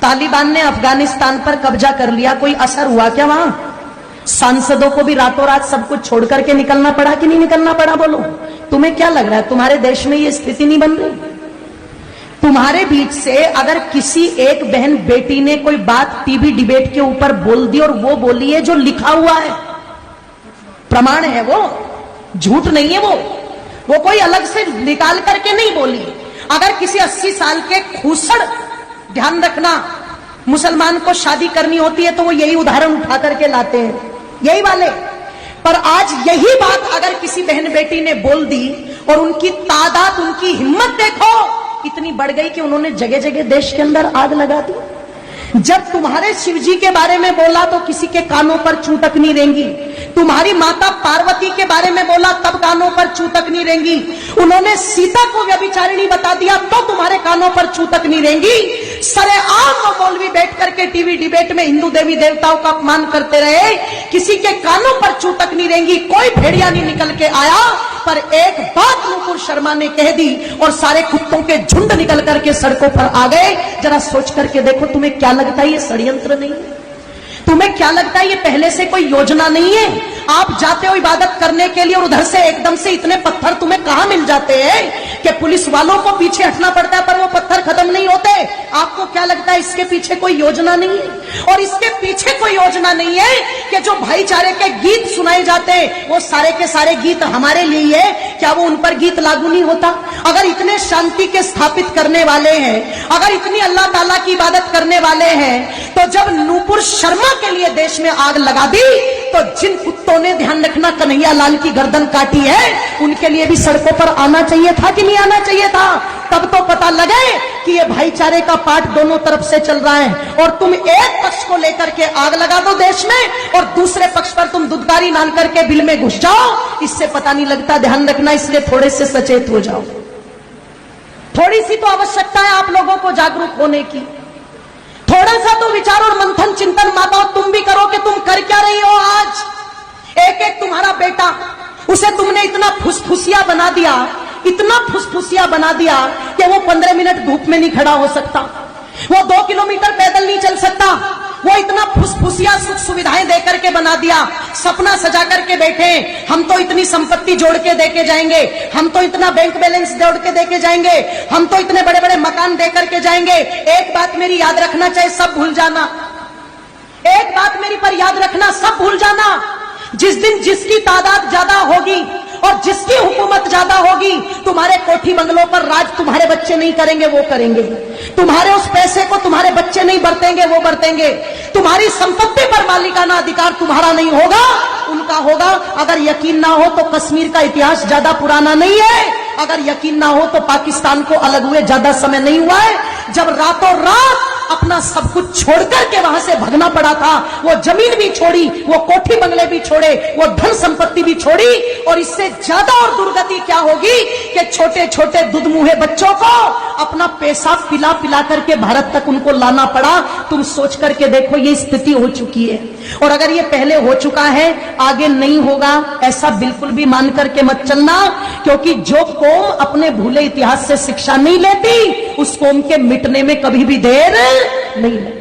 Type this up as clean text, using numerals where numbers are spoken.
तालिबान ने अफगानिस्तान पर कब्जा कर लिया, कोई असर हुआ क्या वहां? सांसदों को भी रातों रात सब कुछ छोड़ करके निकलना पड़ा कि नहीं निकलना पड़ा? बोलो, तुम्हें क्या लग रहा है तुम्हारे देश में ये स्थिति नहीं बन रही? तुम्हारे बीच से अगर किसी एक बहन बेटी ने कोई बात टीवी डिबेट के ऊपर बोल दी और वो बोली है जो लिखा हुआ है, प्रमाण है, वो झूठ नहीं है, वो कोई अलग से निकाल करके नहीं बोली। अगर किसी 80 साल के खूसड़, ध्यान रखना, मुसलमान को शादी करनी होती है तो वो यही उदाहरण उठा करके लाते हैं, यही वाले। पर आज यही बात अगर किसी बहन बेटी ने बोल दी और उनकी तादाद, उनकी हिम्मत देखो इतनी बढ़ गई कि उन्होंने जगह जगह देश के अंदर आग लगा दी। जब तुम्हारे शिव जी के बारे में बोला तो किसी के कानों पर चू तक नहीं रेंगी। तुम्हारी माता पार्वती के बारे में बोला तब कानों पर चू तक नहीं रेंगी। उन्होंने सीता को व्यभिचारिणी बता दिया तो तुम्हारे कानों पर चू तक नहीं रेंगी। सरेआम वो मौलवी बैठ करके टीवी डिबेट में हिंदू देवी देवताओं का अपमान करते रहे, किसी के कानों पर चू तक नहीं रेंगी। कोई भेड़िया नहीं निकल के आया, पर एक बात नुपुर शर्मा ने कह दी और सारे कुत्तों के झुंड निकल करके सड़कों पर आ गए। जरा सोच करके देखो, तुम्हें क्या लगता है ये षड्यंत्र नहीं है? तुम्हें क्या लगता है ये पहले से कोई योजना नहीं है? आप जाते हो इबादत करने के लिए और उधर से एकदम से इतने पत्थर तुम्हें कहां मिल जाते हैं कि पुलिस वालों को पीछे हटना पड़ता है, पर वो पत्थर खत्म नहीं होते। आपको क्या लगता है इसके पीछे कोई योजना नहीं है? और इसके पीछे कोई योजना नहीं है कि जो भाईचारे के गीत सुनाए जाते हैं वो सारे के सारे गीत हमारे लिए है, क्या वो उन पर गीत लागू नहीं होता? अगर इतने शांति के स्थापित करने वाले हैं, अगर इतनी अल्लाह ताला की इबादत करने वाले हैं, तो जब नुपुर शर्मा के लिए देश में आग लगा दी तो जिन कुत्तों ने, ध्यान रखना, कन्हैया लाल की गर्दन काटी है, उनके लिए भी सड़कों पर आना चाहिए था कि नहीं आना चाहिए था? तब तो पता लगे कि ये भाईचारे का पाठ दोनों तरफ से चल रहा है। और तुम एक पक्ष को लेकर के आग लगा दो देश में और दूसरे पक्ष पर तुम दुदकारी नान करके बिल में घुस जाओ, इससे पता नहीं लगता। ध्यान रखना, इसलिए थोड़े से सचेत हो जाओ। थोड़ी सी तो आवश्यकता है आप लोगों को जागरूक होने की। थोड़ा सा तो विचार और मंथन चिंतन माताओं तुम भी करो कि तुम कर क्या रही हो आज। एक एक तुम्हारा बेटा, उसे तुमने इतना फुसफुसिया बना दिया, इतना फुसफुसिया बना दिया कि वो 15 मिनट धूप में नहीं खड़ा हो सकता, वो 2 किलोमीटर पैदल नहीं चल सकता। वो इतना फुसफुसिया सुख सुविधाएं देकर के बना दिया, सपना सजा करके बैठे, हम तो इतनी संपत्ति जोड़ के देके जाएंगे, हम तो इतना बैंक बैलेंस जोड़ के देके जाएंगे, हम तो इतने बड़े बड़े मकान दे करके जाएंगे। एक बात मेरी याद रखना, चाहे सब भूल जाना, एक बात मेरी पर याद रखना, सब भूल जाना। जिस दिन जिसकी तादाद ज्यादा होगी और जिसकी हुकूमत ज्यादा होगी, तुम्हारे कोठी बंगलों पर राज तुम्हारे बच्चे नहीं करेंगे, वो करेंगे। तुम्हारे उस पैसे को तुम्हारे बच्चे नहीं बरतेंगे, वो बरतेंगे। तुम्हारी संपत्ति पर मालिकाना अधिकार तुम्हारा नहीं होगा, उनका होगा। अगर यकीन ना हो तो कश्मीर का इतिहास ज्यादा पुराना नहीं है, अगर यकीन ना हो तो पाकिस्तान को अलग हुए ज्यादा समय नहीं हुआ है, जब रातों रात अपना सब कुछ छोड़कर के वहां से भगना पड़ा था। वो जमीन भी छोड़ी, वो कोठी बंगले भी छोड़े, वो धन संपत्ति भी छोड़ी। और इससे ज्यादा और दुर्गति क्या होगी कि छोटे छोटे दुधमुहे बच्चों को अपना पेशाब पिला पिला करके भारत तक उनको लाना पड़ा। तुम सोच करके देखो, ये स्थिति हो चुकी है। और अगर ये पहले हो चुका है, आगे नहीं होगा, ऐसा बिल्कुल भी मान करके मत चलना। क्योंकि जो कौम अपने भूले इतिहास से शिक्षा नहीं लेती, उस कौम के मिटने में कभी भी देर नहीं लगती।